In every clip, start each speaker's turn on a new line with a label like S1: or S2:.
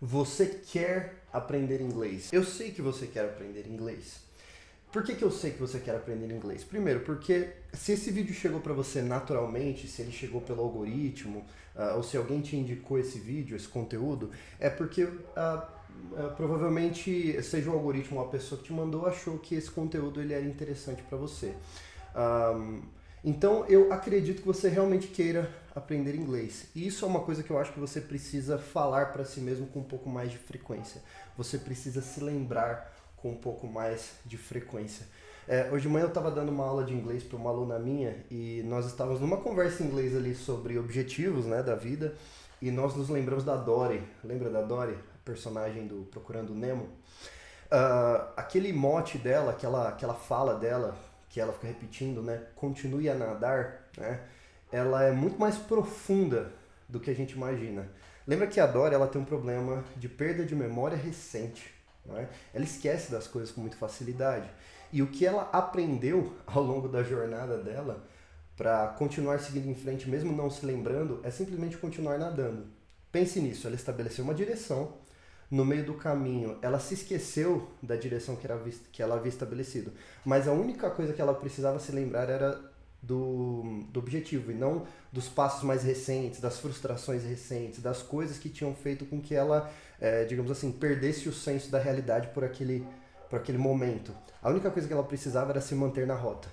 S1: Você quer aprender inglês? Eu sei que você quer aprender inglês. Por que eu sei que você quer aprender inglês? Primeiro, porque se esse vídeo chegou para você naturalmente, se ele chegou pelo algoritmo, ou se alguém te indicou esse vídeo, esse conteúdo, é porque provavelmente seja o algoritmo ou a pessoa que te mandou achou que esse conteúdo ele era interessante para você. Ahm, então eu acredito que você realmente queira aprender inglês. E isso é uma coisa que eu acho que você precisa falar para si mesmo com um pouco mais de frequência. Você precisa se lembrar com um pouco mais de frequência. Hoje de manhã eu estava dando uma aula de inglês para uma aluna minha e nós estávamos numa conversa em inglês ali sobre objetivos, né, da vida, e nós nos lembramos da Dory. Lembra da Dory, a personagem do Procurando Nemo? Aquele mote dela, aquela fala dela, que ela fica repetindo, né? Continue a nadar, né? Ela é muito mais profunda do que a gente imagina. Lembra que a Dory ela tem um problema de perda de memória recente, né? Ela esquece das coisas com muita facilidade. E o que ela aprendeu ao longo da jornada dela para continuar seguindo em frente, mesmo não se lembrando, é simplesmente continuar nadando. Pense nisso, ela estabeleceu uma direção, no meio do caminho ela se esqueceu da direção que ela havia estabelecido, mas a única coisa que ela precisava se lembrar era do objetivo e não dos passos mais recentes, das frustrações recentes, das coisas que tinham feito com que ela, digamos assim, perdesse o senso da realidade por aquele momento. A única coisa que ela precisava era se manter na rota.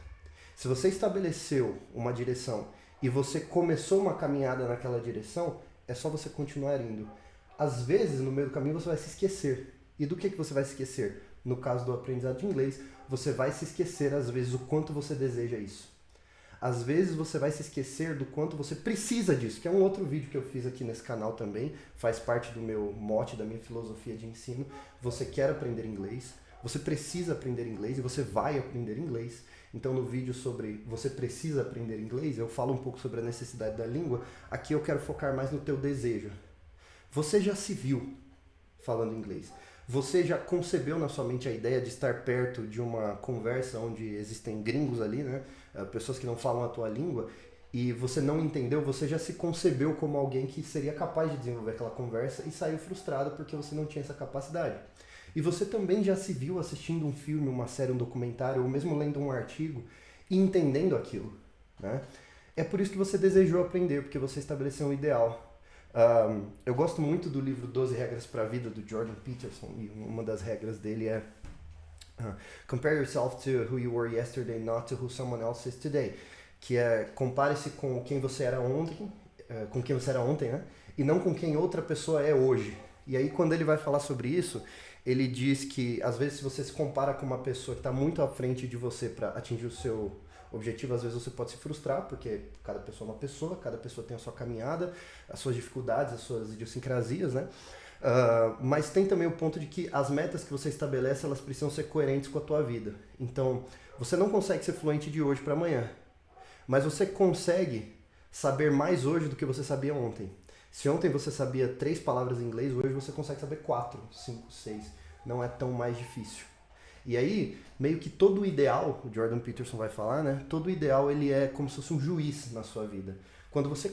S1: Se você estabeleceu uma direção e você começou uma caminhada naquela direção, é só você continuar indo. Às vezes, no meio do caminho, você vai se esquecer. E do que você vai se esquecer? No caso do aprendizado de inglês, você vai se esquecer, às vezes, o quanto você deseja isso. Às vezes você vai se esquecer do quanto você precisa disso, que é um outro vídeo que eu fiz aqui nesse canal também, faz parte do meu mote, da minha filosofia de ensino. Você quer aprender inglês, você precisa aprender inglês e você vai aprender inglês. Então no vídeo sobre você precisa aprender inglês, eu falo um pouco sobre a necessidade da língua. Aqui eu quero focar mais no teu desejo. Você já se viu falando inglês? Você já concebeu na sua mente a ideia de estar perto de uma conversa onde existem gringos ali, né? Pessoas que não falam a tua língua, e você não entendeu, você já se concebeu como alguém que seria capaz de desenvolver aquela conversa e saiu frustrado porque você não tinha essa capacidade. E você também já se viu assistindo um filme, uma série, um documentário, ou mesmo lendo um artigo e entendendo aquilo, né? É por isso que você desejou aprender, porque você estabeleceu um ideal. Eu gosto muito do livro 12 Regras para a Vida, do Jordan Peterson, e uma das regras dele é Compare yourself to who you were yesterday, not to who someone else is today. Que é compare-se com quem você era ontem, com quem você era ontem, né? E não com quem outra pessoa é hoje. E aí quando ele vai falar sobre isso, ele diz que às vezes se você se compara com uma pessoa que está muito à frente de você para atingir o seu objetivo, às vezes você pode se frustrar, porque cada pessoa é uma pessoa, cada pessoa tem a sua caminhada, as suas dificuldades, as suas idiosincrasias, né? Mas tem também o ponto de que as metas que você estabelece, elas precisam ser coerentes com a tua vida. Então, você não consegue ser fluente de hoje para amanhã, mas você consegue saber mais hoje do que você sabia ontem. Se ontem você sabia 3 palavras em inglês, hoje você consegue saber 4, 5, 6. Não é tão mais difícil. E aí, meio que todo o ideal, o Jordan Peterson vai falar, né? Todo o ideal ele é como se fosse um juiz na sua vida. Quando você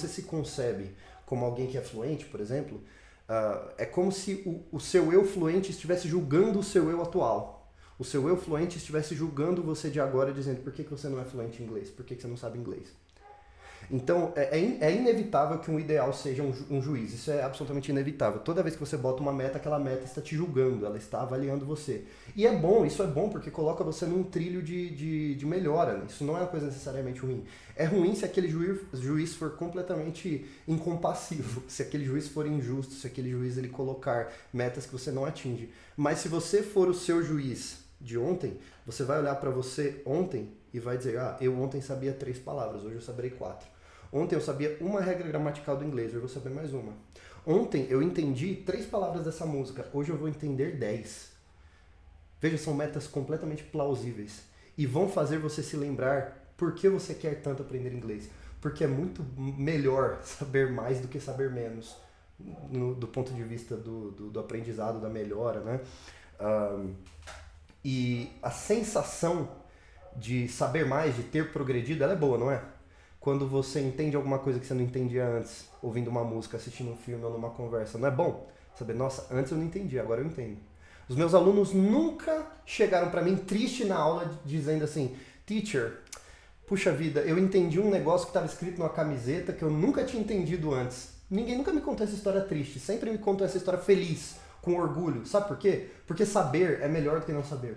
S1: se concebe como alguém que é fluente, por exemplo, é como se o seu eu fluente estivesse julgando o seu eu atual. O seu eu fluente estivesse julgando você de agora, dizendo por que você não é fluente em inglês, por que você não sabe inglês. Então, é inevitável que um ideal seja um juiz. Isso é absolutamente inevitável. Toda vez que você bota uma meta, aquela meta está te julgando, ela está avaliando você. E é bom, isso é bom porque coloca você num trilho de melhora. Isso não é uma coisa necessariamente ruim. É ruim se aquele juiz for completamente incompassivo, se aquele juiz for injusto, se aquele juiz ele colocar metas que você não atinge. Mas se você for o seu juiz de ontem, você vai olhar para você ontem e vai dizer, eu ontem sabia 3 palavras, hoje eu saberei 4. Ontem eu sabia uma regra gramatical do inglês, hoje eu vou saber mais uma. Ontem eu entendi 3 palavras dessa música, hoje eu vou entender 10. Veja, são metas completamente plausíveis e vão fazer você se lembrar por que você quer tanto aprender inglês. Porque é muito melhor saber mais do que saber menos, do ponto de vista do aprendizado, da melhora, né? E a sensação de saber mais, de ter progredido, ela é boa, não é? quando você entende alguma coisa que você não entendia antes, ouvindo uma música, assistindo um filme ou numa conversa. Não é bom saber, nossa, antes eu não entendia, agora eu entendo. Os meus alunos nunca chegaram para mim triste na aula dizendo assim, teacher, puxa vida, eu entendi um negócio que estava escrito numa camiseta que eu nunca tinha entendido antes. Ninguém nunca me contou essa história triste, sempre me contou essa história feliz, com orgulho. Sabe por quê? Porque saber é melhor do que não saber.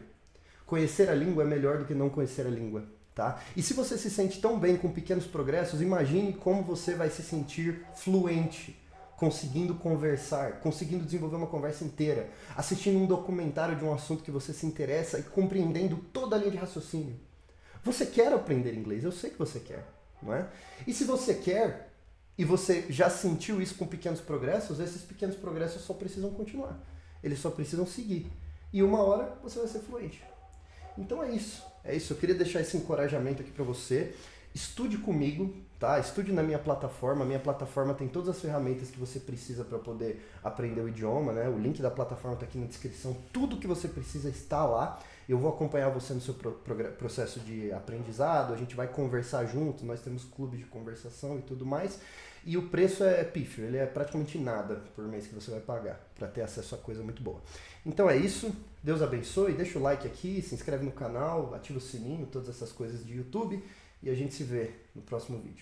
S1: Conhecer a língua é melhor do que não conhecer a língua. Tá? E se você se sente tão bem com pequenos progressos, imagine como você vai se sentir fluente, conseguindo conversar, conseguindo desenvolver uma conversa inteira, assistindo um documentário de um assunto que você se interessa e compreendendo toda a linha de raciocínio. Você quer aprender inglês? Eu sei que você quer, não é? E se você quer e você já sentiu isso com pequenos progressos, esses pequenos progressos só precisam continuar. Eles só precisam seguir. E uma hora você vai ser fluente. Então é isso. É isso. Eu queria deixar esse encorajamento aqui para você. Estude comigo, tá? Estude na minha plataforma. A minha plataforma tem todas as ferramentas que você precisa para poder aprender o idioma, né? O link da plataforma está aqui na descrição. Tudo que você precisa está lá. Eu vou acompanhar você no seu processo de aprendizado. A gente vai conversar junto. Nós temos clube de conversação e tudo mais. E o preço é pífio, ele é praticamente nada por mês que você vai pagar para ter acesso a coisa muito boa. Então é isso, Deus abençoe, deixa o like aqui, se inscreve no canal, ativa o sininho, todas essas coisas de YouTube e a gente se vê no próximo vídeo.